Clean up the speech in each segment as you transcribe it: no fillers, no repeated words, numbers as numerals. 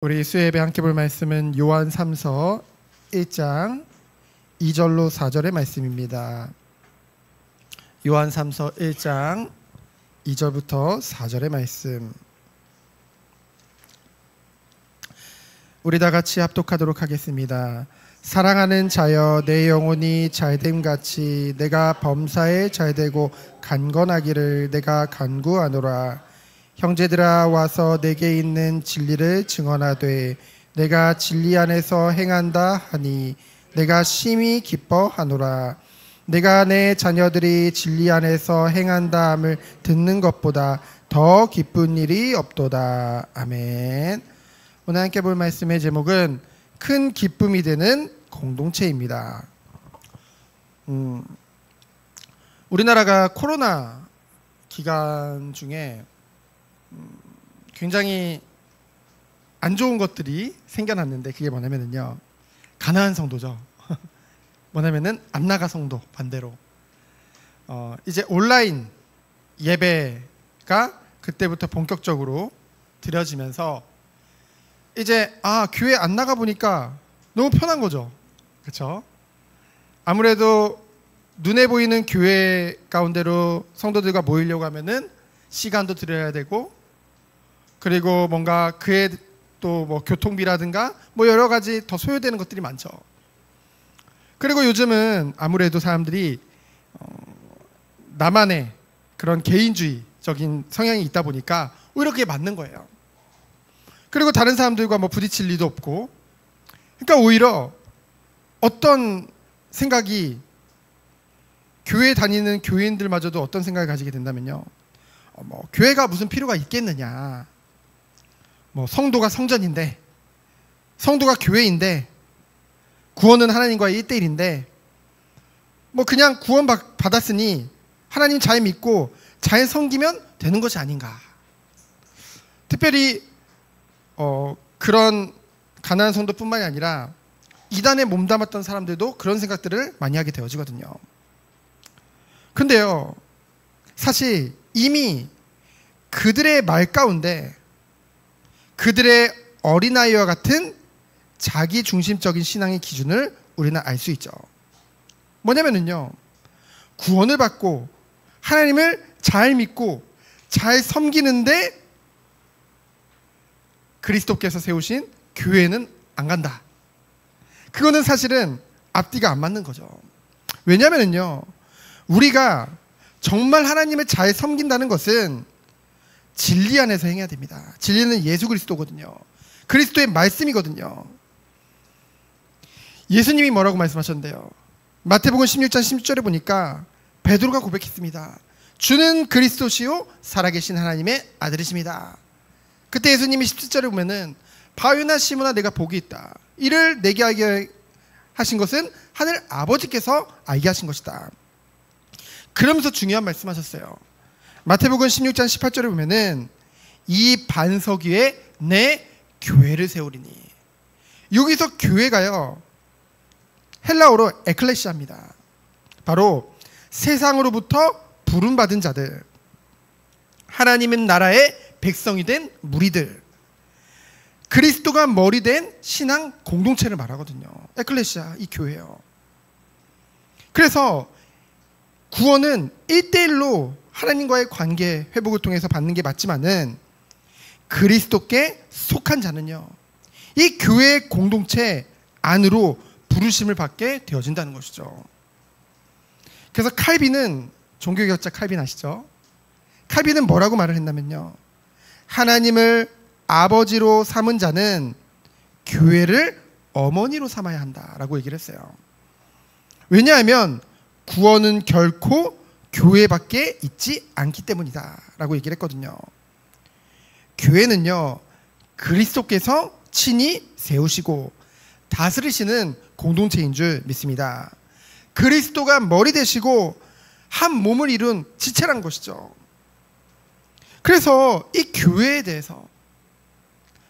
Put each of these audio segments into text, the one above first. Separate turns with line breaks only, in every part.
우리 수요예배 함께 볼 말씀은 요한 3서 1장 2절로 4절의 말씀입니다. 요한 3서 1장 2절부터 4절의 말씀. 우리 다 같이 합독하도록 하겠습니다. 사랑하는 자여, 내 영혼이 잘됨같이 내가 범사에 잘되고 강건하기를 내가 간구하노라. 형제들아, 와서 내게 있는 진리를 증언하되 내가 진리 안에서 행한다 하니 내가 심히 기뻐하노라. 내가 내 자녀들이 진리 안에서 행한다 함을 듣는 것보다 더 기쁜 일이 없도다. 아멘. 오늘 함께 볼 말씀의 제목은 큰 기쁨이 되는 공동체입니다. 우리나라가 코로나 기간 중에 굉장히 안 좋은 것들이 생겨났는데, 그게 뭐냐면요, 가난한 성도죠. 뭐냐면은 안 나가 성도. 반대로 이제 온라인 예배가 그때부터 본격적으로 드려지면서 이제 교회 안 나가 보니까 너무 편한 거죠. 그렇죠? 아무래도 눈에 보이는 교회 가운데로 성도들과 모이려고 하면은 시간도 들여야 되고, 그리고 뭔가 그에 또 뭐 교통비라든가 뭐 여러 가지 더 소요되는 것들이 많죠. 그리고 요즘은 아무래도 사람들이 나만의 그런 개인주의적인 성향이 있다 보니까 오히려 그게 맞는 거예요. 그리고 다른 사람들과 뭐 부딪힐 리도 없고, 그러니까 오히려 어떤 생각이, 교회 다니는 교인들마저도 어떤 생각을 가지게 된다면요, 뭐 교회가 무슨 필요가 있겠느냐, 뭐 성도가 성전인데, 성도가 교회인데, 구원은 하나님과의 1대1인데 뭐 그냥 구원 받았으니 하나님 잘 믿고 잘 섬기면 되는 것이 아닌가. 특별히 그런 가난한 성도뿐만이 아니라 이단에 몸담았던 사람들도 그런 생각들을 많이 하게 되어지거든요. 근데요, 사실 이미 그들의 말 가운데 그들의 어린아이와 같은 자기 중심적인 신앙의 기준을 우리는 알 수 있죠. 뭐냐면요, 구원을 받고 하나님을 잘 믿고 잘 섬기는데 그리스도께서 세우신 교회는 안 간다. 그거는 사실은 앞뒤가 안 맞는 거죠. 왜냐면요, 우리가 정말 하나님을 잘 섬긴다는 것은 진리 안에서 행해야 됩니다. 진리는 예수 그리스도거든요. 그리스도의 말씀이거든요. 예수님이 뭐라고 말씀하셨는데요, 마태복음 16장 16절에 보니까 베드로가 고백했습니다. 주는 그리스도시요 살아계신 하나님의 아들이십니다. 그때 예수님이 17절에 보면은 바요나 시몬아, 내가 복이 있다. 이를 내게 알게 하신 것은 하늘 아버지께서 알게 하신 것이다. 그러면서 중요한 말씀하셨어요. 마태복음 16장 18절에 보면은 이 반석 위에 내 교회를 세우리니. 여기서 교회가요, 헬라어로 에클레시아입니다. 바로 세상으로부터 부름받은 자들, 하나님의 나라의 백성이 된 무리들, 그리스도가 머리 된 신앙 공동체를 말하거든요. 에클레시아, 이 교회요. 그래서 구원은 1대1로 하나님과의 관계 회복을 통해서 받는 게 맞지만은, 그리스도께 속한 자는요, 이 교회의 공동체 안으로 부르심을 받게 되어진다는 것이죠. 그래서 칼빈은, 종교개혁자 칼빈 아시죠? 칼빈은 뭐라고 말을 했냐면요, 하나님을 아버지로 삼은 자는 교회를 어머니로 삼아야 한다라고 얘기를 했어요. 왜냐하면 구원은 결코 교회밖에 있지 않기 때문이다 라고 얘기를 했거든요. 교회는요, 그리스도께서 친히 세우시고 다스리시는 공동체인 줄 믿습니다. 그리스도가 머리 되시고 한 몸을 이룬 지체란 것이죠. 그래서 이 교회에 대해서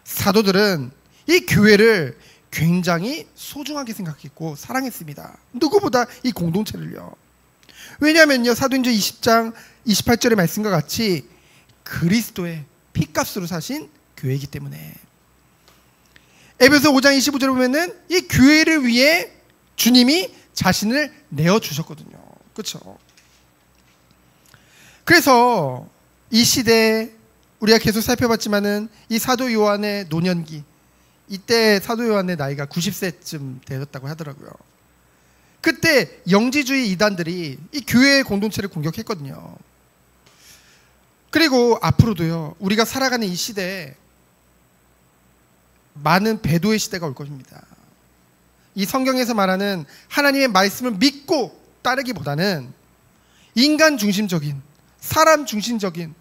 사도들은 이 교회를 굉장히 소중하게 생각했고 사랑했습니다. 누구보다 이 공동체를요. 왜냐하면요, 사도행전 20장 28절의 말씀과 같이 그리스도의 피값으로 사신 교회이기 때문에. 에베소 5장 25절에 보면은 이 교회를 위해 주님이 자신을 내어주셨거든요. 그렇죠? 그래서 이 시대에 우리가 계속 살펴봤지만은 이 사도 요한의 노년기, 이때 사도 요한의 나이가 90세쯤 되었다고 하더라고요. 그때 영지주의 이단들이 이 교회의 공동체를 공격했거든요. 그리고 앞으로도요, 우리가 살아가는 이 시대에 많은 배도의 시대가 올 것입니다. 이 성경에서 말하는 하나님의 말씀을 믿고 따르기보다는 인간 중심적인, 사람 중심적인,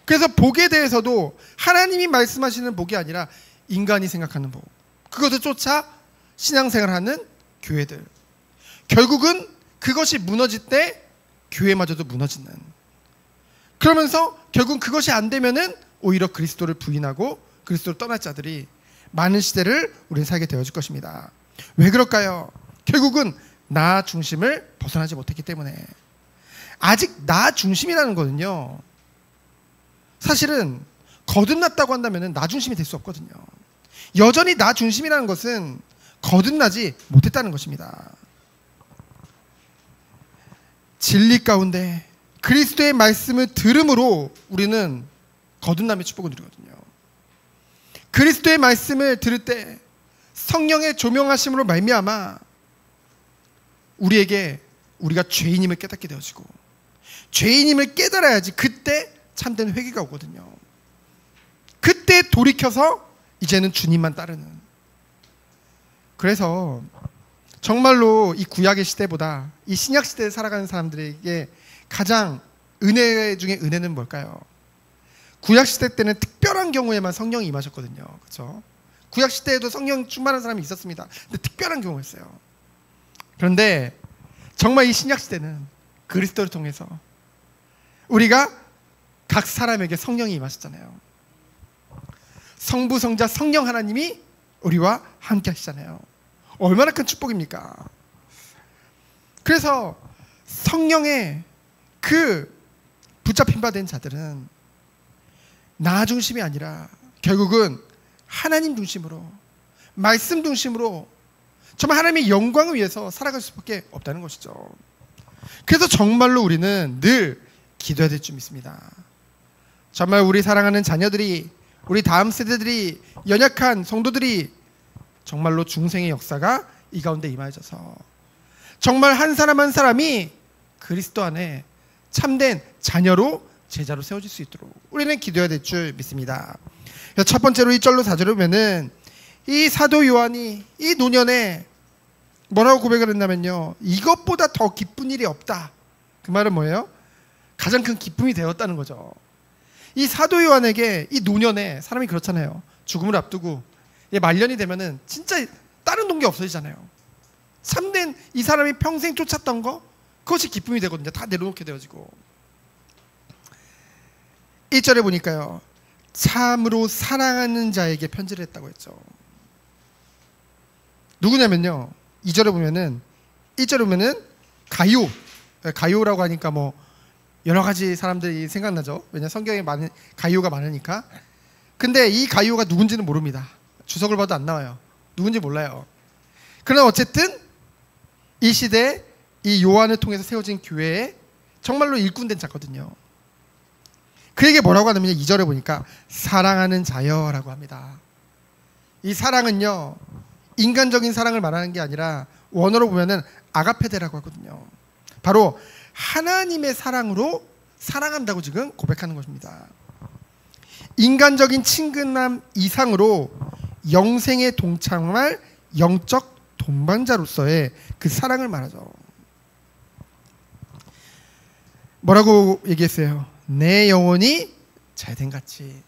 그래서 복에 대해서도 하나님이 말씀하시는 복이 아니라 인간이 생각하는 복, 그것을 쫓아 신앙생활하는 교회들, 결국은 그것이 무너질 때 교회마저도 무너지는, 그러면서 결국 그것이 안 되면은 오히려 그리스도를 부인하고 그리스도를 떠날 자들이 많은 시대를 우리는 살게 되어질 것입니다. 왜 그럴까요? 결국은 나 중심을 벗어나지 못했기 때문에. 아직 나 중심이라는 거는요, 사실은 거듭났다고 한다면 나 중심이 될 수 없거든요. 여전히 나 중심이라는 것은 거듭나지 못했다는 것입니다. 진리 가운데 그리스도의 말씀을 들음으로 우리는 거듭남의 축복을 누리거든요. 그리스도의 말씀을 들을 때 성령의 조명하심으로 말미암아 우리에게 우리가 죄인임을 깨닫게 되어지고, 죄인임을 깨달아야지 그때 참된 회개가 오거든요. 그때 돌이켜서 이제는 주님만 따르는. 그래서 정말로 이 구약의 시대보다 이 신약 시대에 살아가는 사람들에게 가장 은혜 중에 은혜는 뭘까요? 구약 시대 때는 특별한 경우에만 성령이 임하셨거든요. 그렇죠? 구약 시대에도 성령 충만한 사람이 있었습니다. 근데 특별한 경우였어요. 그런데 정말 이 신약 시대는 그리스도를 통해서 우리가 각 사람에게 성령이 임하셨잖아요. 성부, 성자, 성령 하나님이 우리와 함께 하시잖아요. 얼마나 큰 축복입니까? 그래서 성령의 그 붙잡힌 바 된 자들은 나 중심이 아니라 결국은 하나님 중심으로, 말씀 중심으로 정말 하나님의 영광을 위해서 살아갈 수밖에 없다는 것이죠. 그래서 정말로 우리는 늘 기도해야 될 줄 믿습니다. 정말 우리 사랑하는 자녀들이, 우리 다음 세대들이, 연약한 성도들이 정말로 중생의 역사가 이 가운데 임하여져서 정말 한 사람 한 사람이 그리스도 안에 참된 자녀로, 제자로 세워질 수 있도록 우리는 기도해야 될 줄 믿습니다. 첫 번째로 1절로 4절을 보면은 이 사도 요한이 이 노년에 뭐라고 고백을 했냐면요, 이것보다 더 기쁜 일이 없다. 그 말은 뭐예요? 가장 큰 기쁨이 되었다는 거죠. 이 사도 요한에게 이 노년에, 사람이 그렇잖아요, 죽음을 앞두고 말년이 되면은 진짜 다른 동기 없어지잖아요. 참된 이 사람이 평생 쫓았던 거, 그것이 기쁨이 되거든요. 다 내려놓게 되어지고. 1절에 보니까요, 참으로 사랑하는 자에게 편지를 했다고 했죠. 누구냐면요, 2절에 보면은, 1절에 보면은 가요라고 하니까 뭐 여러 가지 사람들이 생각나죠. 왜냐, 성경에 많은 가요가 많으니까. 근데 이 가요가 누군지는 모릅니다. 주석을 봐도 안 나와요. 누군지 몰라요. 그러나 어쨌든 이 시대에 이 요한을 통해서 세워진 교회에 정말로 일꾼된 자거든요. 그에게 뭐라고 하냐면 2절에 보니까 사랑하는 자여라고 합니다. 이 사랑은요, 인간적인 사랑을 말하는 게 아니라 원어로 보면은 아가페데라고 하거든요. 바로 하나님의 사랑으로 사랑한다고 지금 고백하는 것입니다. 인간적인 친근함 이상으로 영생에 동참할 영적 동반자로서의 그 사랑을 말하죠. 뭐라고 얘기했어요? 내 영혼이 잘된 같이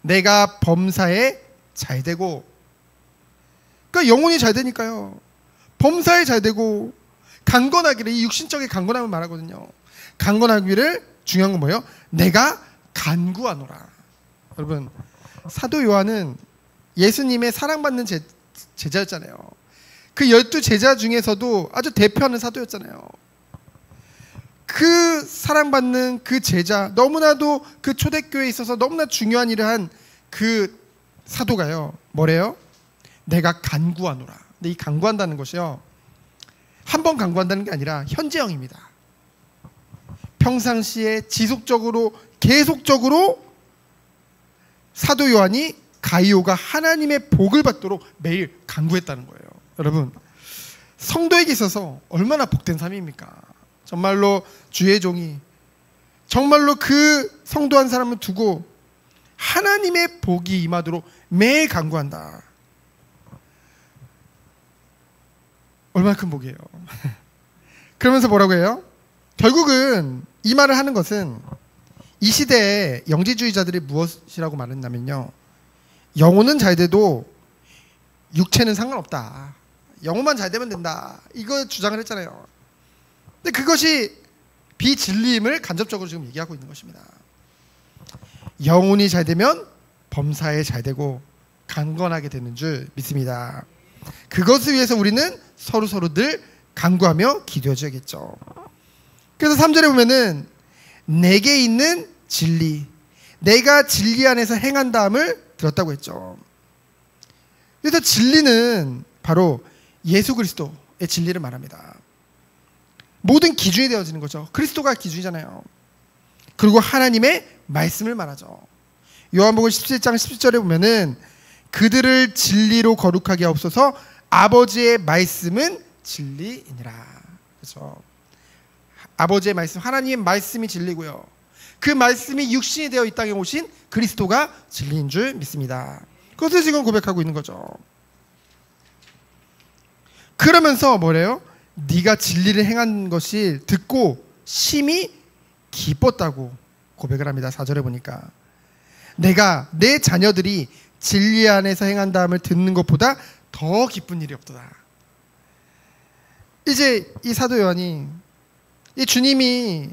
내가 범사에 잘되고. 그러니까 영혼이 잘되니까요, 범사에 잘되고 강건하기를, 이 육신적인 강건함을 말하거든요. 강건하기를, 중요한 건 뭐예요? 내가 간구하노라. 여러분, 사도 요한은 예수님의 사랑받는 제자였잖아요. 그 12제자 중에서도 아주 대표하는 사도였잖아요. 그 사랑받는 그 제자, 너무나도 그 초대교회에 있어서 너무나 중요한 일을 한 그 사도가요, 뭐래요? 내가 간구하노라. 근데 이 간구한다는 것이요, 한 번 간구한다는 게 아니라 현재형입니다. 평상시에 지속적으로 계속적으로 사도 요한이 가이오가 하나님의 복을 받도록 매일 간구했다는 거예요. 여러분, 성도에게 있어서 얼마나 복된 삶입니까? 정말로 주의 종이 정말로 그 성도 한 사람을 두고 하나님의 복이 임하도록 매일 간구한다. 얼마나 큰 복이에요. 그러면서 뭐라고 해요? 결국은 이 말을 하는 것은 이 시대의 영지주의자들이 무엇이라고 말했냐면요, 영혼은 잘 돼도 육체는 상관없다, 영혼만 잘 되면 된다, 이거 주장을 했잖아요. 근데 그것이 비진리임을 간접적으로 지금 얘기하고 있는 것입니다. 영혼이 잘 되면 범사에 잘 되고 강건하게 되는 줄 믿습니다. 그것을 위해서 우리는 서로 늘 간구하며 기도해 줘야겠죠. 그래서 3절에 보면은 내게 있는 진리, 내가 진리 안에서 행한다함을 들었다고 했죠. 그래서 진리는 바로 예수 그리스도의 진리를 말합니다. 모든 기준이 되어지는 거죠. 그리스도가 기준이잖아요. 그리고 하나님의 말씀을 말하죠. 요한복음 17장 17절에 보면은 그들을 진리로 거룩하게 하옵소서, 아버지의 말씀은 진리이니라. 그렇죠. 아버지의 말씀, 하나님의 말씀이 진리고요, 그 말씀이 육신이 되어 이 땅에 오신 그리스도가 진리인 줄 믿습니다. 그것을 지금 고백하고 있는 거죠. 그러면서 뭐래요? 네가 진리를 행한 것이 듣고 심히 기뻤다고 고백을 합니다. 4절에 보니까 내가 내 자녀들이 진리 안에서 행한다함을 듣는 것보다 더 기쁜 일이 없도다. 이제 이 사도 요한이, 이 주님이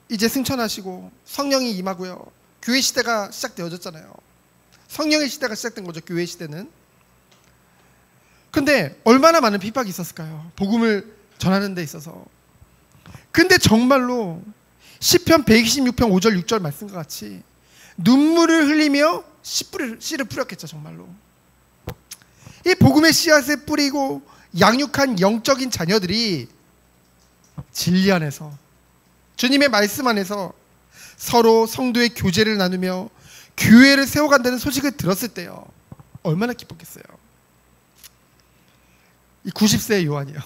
이제 승천하시고 성령이 임하고요, 교회 시대가 시작되어졌잖아요. 성령의 시대가 시작된 거죠, 교회 시대는. 근데 얼마나 많은 핍박이 있었을까요? 복음을 전하는 데 있어서. 근데 정말로 시편 126편 5절 6절 말씀과 같이 눈물을 흘리며 씨를 뿌렸겠죠. 정말로 이 복음의 씨앗을 뿌리고 양육한 영적인 자녀들이 진리 안에서, 주님의 말씀 안에서 서로 성도의 교제를 나누며 교회를 세워간다는 소식을 들었을 때요, 얼마나 기뻤겠어요. 이 90세의 요한이요,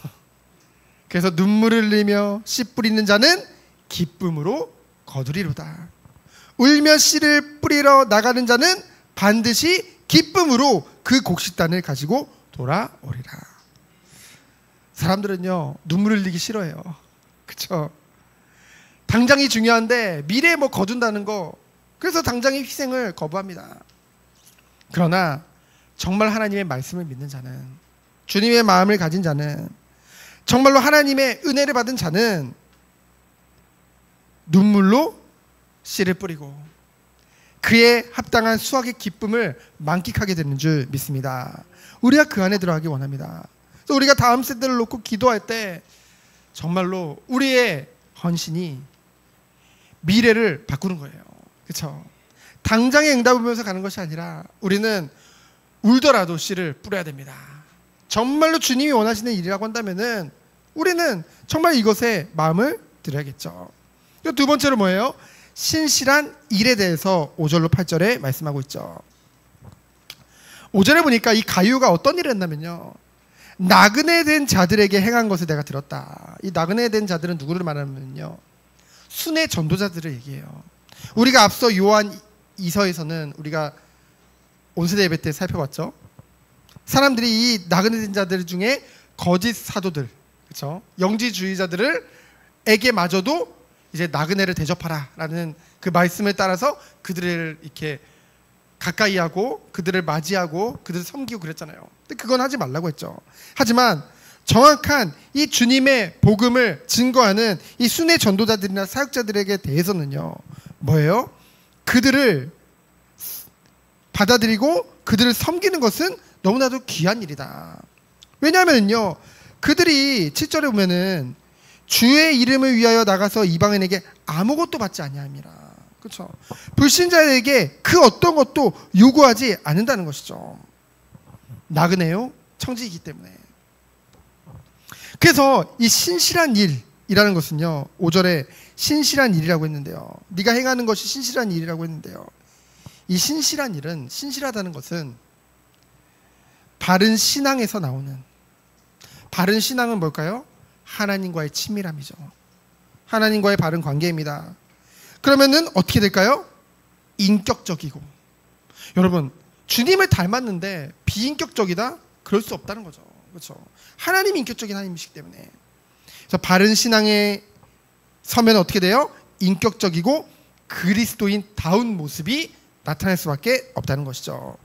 그래서 눈물을 흘리며 씨 뿌리는 자는 기쁨으로 거두리로다. 울며 씨를 뿌리러 나가는 자는 반드시 기쁨으로 그 곡식단을 가지고 돌아오리라. 사람들은요, 눈물을 흘리기 싫어해요. 그쵸? 당장이 중요한데 미래에 뭐 거둔다는 거, 그래서 당장의 희생을 거부합니다. 그러나 정말 하나님의 말씀을 믿는 자는, 주님의 마음을 가진 자는, 정말로 하나님의 은혜를 받은 자는 눈물로 씨를 뿌리고 그에 합당한 수확의 기쁨을 만끽하게 되는 줄 믿습니다. 우리가 그 안에 들어가기 원합니다. 그래서 우리가 다음 세대를 놓고 기도할 때 정말로 우리의 헌신이 미래를 바꾸는 거예요. 그렇죠? 당장의 응답을 보면서 가는 것이 아니라 우리는 울더라도 씨를 뿌려야 됩니다. 정말로 주님이 원하시는 일이라고 한다면은 우리는 정말 이것에 마음을 들여야겠죠. 두 번째로 뭐예요? 신실한 일에 대해서 5절로 8절에 말씀하고 있죠. 5절에 보니까 이 가룟유가 어떤 일을 했냐면요, 나그네 된 자들에게 행한 것을 내가 들었다. 이 나그네 된 자들은 누구를 말하면요, 순회 전도자들을 얘기해요. 우리가 앞서 요한 2서에서는 우리가 온세대 예배 때 살펴봤죠. 사람들이 이 나그네 된 자들 중에 거짓 사도들, 그렇죠? 영지주의자들에게 마저도 이제 나그네를 대접하라라는 그 말씀을 따라서 그들을 이렇게 가까이 하고 그들을 맞이하고 그들을 섬기고 그랬잖아요. 근데 그건 하지 말라고 했죠. 하지만 정확한 이 주님의 복음을 증거하는 이 순회 전도자들이나 사역자들에게 대해서는요, 뭐예요? 그들을 받아들이고 그들을 섬기는 것은 너무나도 귀한 일이다. 왜냐하면요, 그들이 7절에 보면은 주의 이름을 위하여 나가서 이방인에게 아무것도 받지 아니함이라. 그렇죠? 불신자에게 그 어떤 것도 요구하지 않는다는 것이죠. 나그네요, 청지이기 때문에. 그래서 이 신실한 일이라는 것은요, 5절에 신실한 일이라고 했는데요, 네가 행하는 것이 신실한 일이라고 했는데요, 이 신실한 일은, 신실하다는 것은 바른 신앙에서 나오는, 바른 신앙은 뭘까요? 하나님과의 친밀함이죠. 하나님과의 바른 관계입니다. 그러면은 어떻게 될까요? 인격적이고. 여러분, 주님을 닮았는데 비인격적이다? 그럴 수 없다는 거죠. 그렇죠? 하나님이 인격적인 하나님이시기 때문에. 그래서 바른 신앙에 서면 어떻게 돼요? 인격적이고 그리스도인다운 모습이 나타날 수밖에 없다는 것이죠.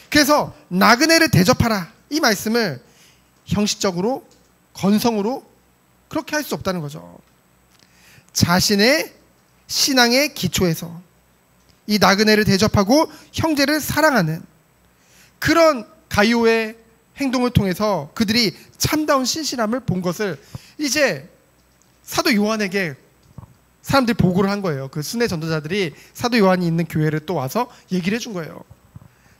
그래서 나그네를 대접하라, 이 말씀을 형식적으로, 건성으로 그렇게 할 수 없다는 거죠. 자신의 신앙의 기초에서 이 나그네를 대접하고 형제를 사랑하는 그런 가이오의 행동을 통해서 그들이 참다운 신실함을 본 것을 이제 사도 요한에게 사람들이 보고를 한 거예요. 그 순회 전도자들이 사도 요한이 있는 교회를 또 와서 얘기를 해준 거예요.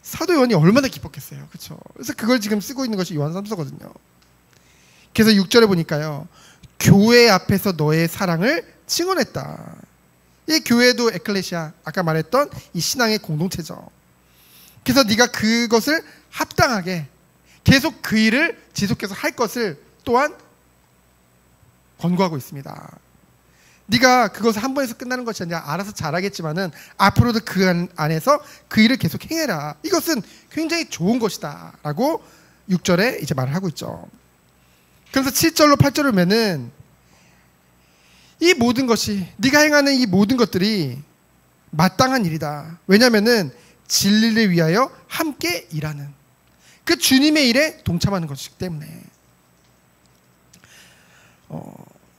사도 요한이 얼마나 기뻤겠어요. 그렇죠? 그래서 그걸 지금 쓰고 있는 것이 요한 3서거든요. 그래서 6절에 보니까요, 교회 앞에서 너의 사랑을 증언했다. 이 교회도 에클레시아, 아까 말했던 이 신앙의 공동체죠. 그래서 네가 그것을 합당하게 계속 그 일을 지속해서 할 것을 또한 권고하고 있습니다. 네가 그것을 한 번에서 끝나는 것이 아니라 알아서 잘하겠지만은 앞으로도 그 안에서 그 일을 계속 행해라. 이것은 굉장히 좋은 것이다 라고 6절에 이제 말을 하고 있죠. 그래서 7절로 8절을 보면은 이 모든 것이, 네가 행하는 이 모든 것들이 마땅한 일이다. 왜냐하면은 진리를 위하여 함께 일하는 그 주님의 일에 동참하는 것이기 때문에.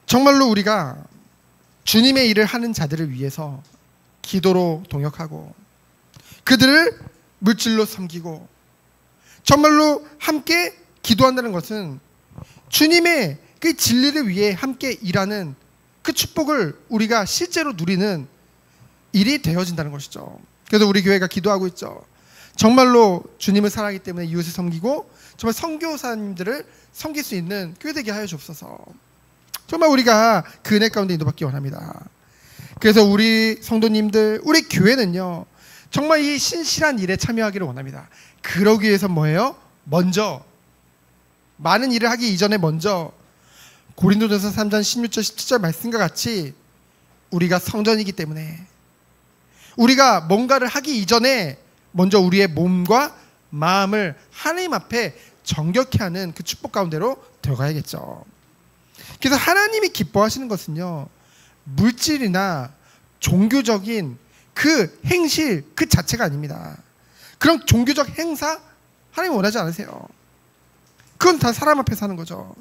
정말로 우리가 주님의 일을 하는 자들을 위해서 기도로 동역하고 그들을 물질로 섬기고 정말로 함께 기도한다는 것은 주님의 그 진리를 위해 함께 일하는 그 축복을 우리가 실제로 누리는 일이 되어진다는 것이죠. 그래서 우리 교회가 기도하고 있죠. 정말로 주님을 사랑하기 때문에 이웃을 섬기고 정말 선교사님들을 섬길 수 있는 교회 되게 하여 주옵소서. 정말 우리가 그 은혜 가운데 인도받기 원합니다. 그래서 우리 성도님들, 우리 교회는요, 정말 이 신실한 일에 참여하기를 원합니다. 그러기 위해서 뭐예요? 먼저 많은 일을 하기 이전에 먼저 고린도전서 3장 16절 17절 말씀과 같이 우리가 성전이기 때문에 우리가 뭔가를 하기 이전에 먼저 우리의 몸과 마음을 하나님 앞에 정결케 하는 그 축복 가운데로 들어가야겠죠. 그래서 하나님이 기뻐하시는 것은요, 물질이나 종교적인 그 행실 그 자체가 아닙니다. 그런 종교적 행사 하나님 원하지 않으세요. 그건 다 사람 앞에서 하는 거죠.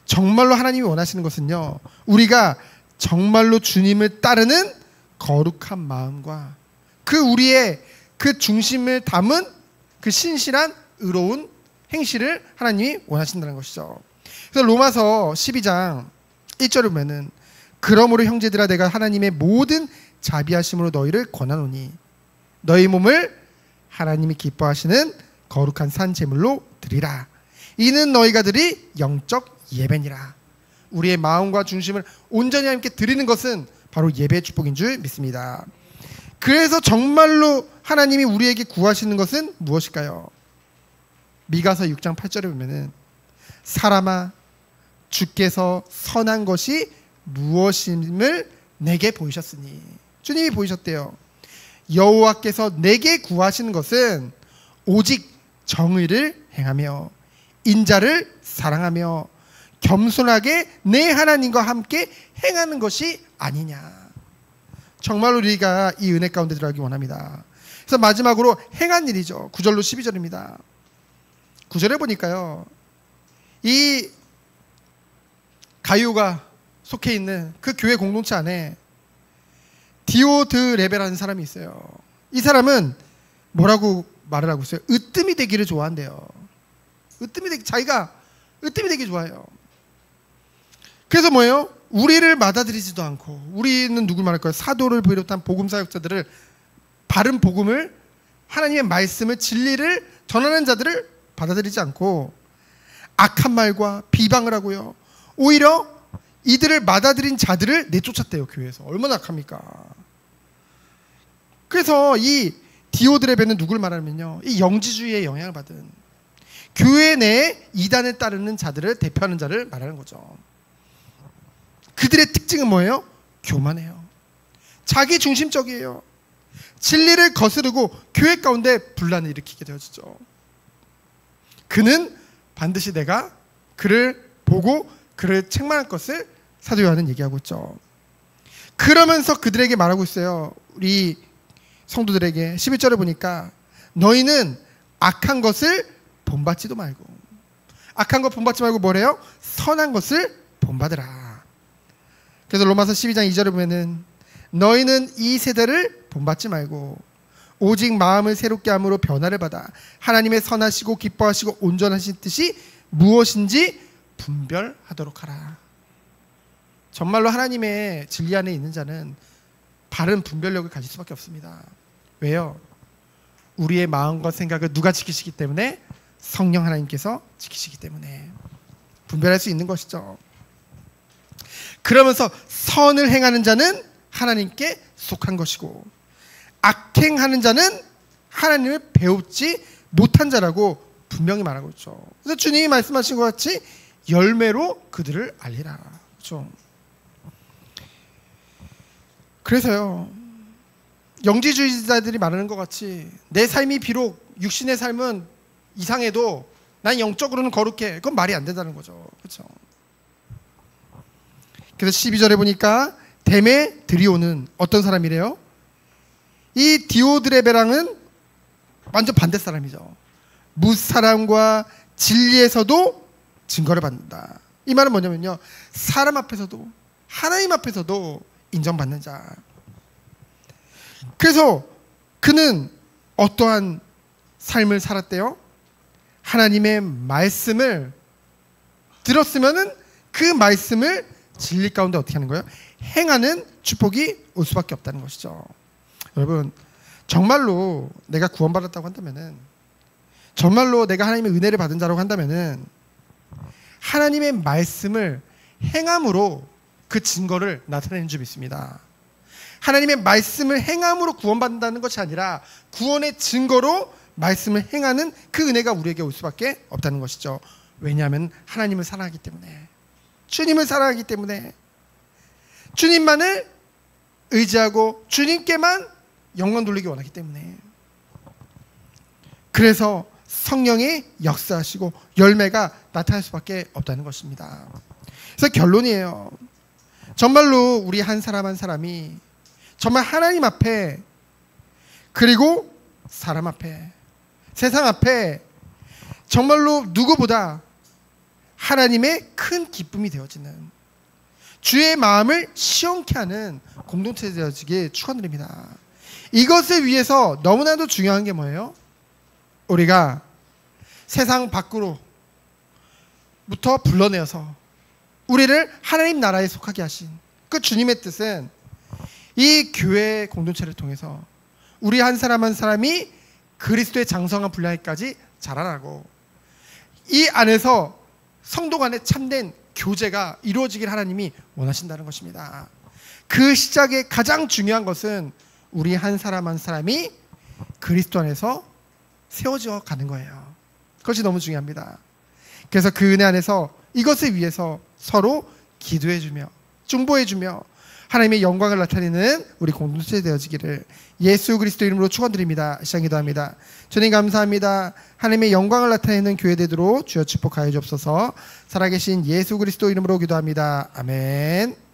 정말로 하나님이 원하시는 것은요, 우리가 정말로 주님을 따르는 거룩한 마음과 그 우리의 그 중심을 담은 그 신실한 의로운 행실을 하나님이 원하신다는 것이죠. 그래서 로마서 12장 1절을 보면은 그러므로 형제들아 내가 하나님의 모든 자비하심으로 너희를 권하노니 너희 몸을 하나님이 기뻐하시는 거룩한 산 제물로 드리라. 이는 너희가 드리 영적 예배니라. 우리의 마음과 중심을 온전히 하나님께 드리는 것은 바로 예배의 축복인 줄 믿습니다. 그래서 정말로 하나님이 우리에게 구하시는 것은 무엇일까요? 미가서 6장 8절에 보면은 사람아 주께서 선한 것이 무엇임을 내게 보이셨으니, 주님이 보이셨대요. 여호와께서 내게 구하시는 것은 오직 정의를 행하며 인자를 사랑하며 겸손하게 내 하나님과 함께 행하는 것이 아니냐. 정말 우리가 이 은혜 가운데 들어가기 원합니다. 그래서 마지막으로 행한 일이죠. 9절로 12절입니다. 9절에 보니까요, 이 가이오가 속해 있는 그 교회 공동체 안에 디오드레베라는 사람이 있어요. 이 사람은 뭐라고 말을 하고 있어요? 으뜸이 되기를 좋아한대요. 자기가 으뜸이 되기 좋아해요. 그래서 뭐예요? 우리를 받아들이지도 않고, 우리는 누굴 말할까요? 사도를 비롯한 복음 사역자들을, 바른 복음을, 하나님의 말씀을, 진리를 전하는 자들을 받아들이지 않고 악한 말과 비방을 하고요. 오히려 이들을 받아들인 자들을 내쫓았대요. 교회에서. 얼마나 악합니까? 그래서 이 디오드레베는 누굴 말하냐면요, 이 영지주의에 영향을 받은 교회 내에 이단을 따르는 자들을 대표하는 자를 말하는 거죠. 그들의 특징은 뭐예요? 교만해요. 자기 중심적이에요. 진리를 거스르고 교회 가운데 분란을 일으키게 되어지죠. 그는 반드시 내가 그를 보고 그를 책망할 것을 사도 요한은 얘기하고 있죠. 그러면서 그들에게 말하고 있어요. 우리 성도들에게 11절을 보니까 너희는 악한 것을 본받지도 말고, 악한 것 본받지 말고 뭐래요? 선한 것을 본받으라. 그래서 로마서 12장 2절을 보면은 너희는 이 세대를 본받지 말고 오직 마음을 새롭게 함으로 변화를 받아 하나님의 선하시고 기뻐하시고 온전하신 뜻이 무엇인지 분별하도록 하라. 정말로 하나님의 진리 안에 있는 자는 바른 분별력을 가질 수밖에 없습니다. 왜요? 우리의 마음과 생각을 누가 지키시기 때문에? 성령 하나님께서 지키시기 때문에 분별할 수 있는 것이죠. 그러면서 선을 행하는 자는 하나님께 속한 것이고 악행하는 자는 하나님을 배우지 못한 자라고 분명히 말하고 있죠. 그래서 주님이 말씀하신 것 같이 열매로 그들을 알리라. 그렇죠? 그래서요, 영지주의자들이 말하는 것 같이 내 삶이 비록 육신의 삶은 이상해도 난 영적으로는 거룩해, 그건 말이 안 된다는 거죠. 그렇죠? 그래서 12절에 보니까 데메드리오는 어떤 사람이래요? 이 디오드레베랑은 완전 반대 사람이죠. 무사랑과 진리에서도 증거를 받는다. 이 말은 뭐냐면요, 사람 앞에서도 하나님 앞에서도 인정받는 자. 그래서 그는 어떠한 삶을 살았대요? 하나님의 말씀을 들었으면은 그 말씀을 진리 가운데 어떻게 하는 거예요? 행하는 축복이 올 수밖에 없다는 것이죠. 여러분, 정말로 내가 구원받았다고 한다면은, 정말로 내가 하나님의 은혜를 받은 자라고 한다면은 하나님의 말씀을 행함으로 그 증거를 나타내는 줄 믿습니다. 하나님의 말씀을 행함으로 구원받는다는 것이 아니라 구원의 증거로 말씀을 행하는 그 은혜가 우리에게 올 수밖에 없다는 것이죠. 왜냐하면 하나님을 사랑하기 때문에, 주님을 사랑하기 때문에, 주님만을 의지하고 주님께만 영광 돌리기 원하기 때문에, 그래서 성령이 역사하시고 열매가 나타날 수밖에 없다는 것입니다. 그래서 결론이에요. 정말로 우리 한 사람 한 사람이 정말 하나님 앞에, 그리고 사람 앞에, 세상 앞에 정말로 누구보다 하나님의 큰 기쁨이 되어지는, 주의 마음을 시원케 하는 공동체 되어지길 축원드립니다. 이것을 위해서 너무나도 중요한 게 뭐예요? 우리가 세상 밖으로부터 불러내어서 우리를 하나님 나라에 속하게 하신 그 주님의 뜻은 이 교회 공동체를 통해서 우리 한 사람 한 사람이 그리스도의 장성한 분량까지 자라나고 이 안에서 성도 간의 참된 교제가 이루어지길 하나님이 원하신다는 것입니다. 그 시작의 가장 중요한 것은 우리 한 사람 한 사람이 그리스도 안에서 세워져 가는 거예요. 그것이 너무 중요합니다. 그래서 그 은혜 안에서 이것을 위해서 서로 기도해주며 중보해주며 하나님의 영광을 나타내는 우리 공동체 되어지기를 예수 그리스도 이름으로 축원드립니다. 시작 기도합니다. 주님 감사합니다. 하나님의 영광을 나타내는 교회 되도록 주여 축복하여 주옵소서. 살아계신 예수 그리스도 이름으로 기도합니다. 아멘.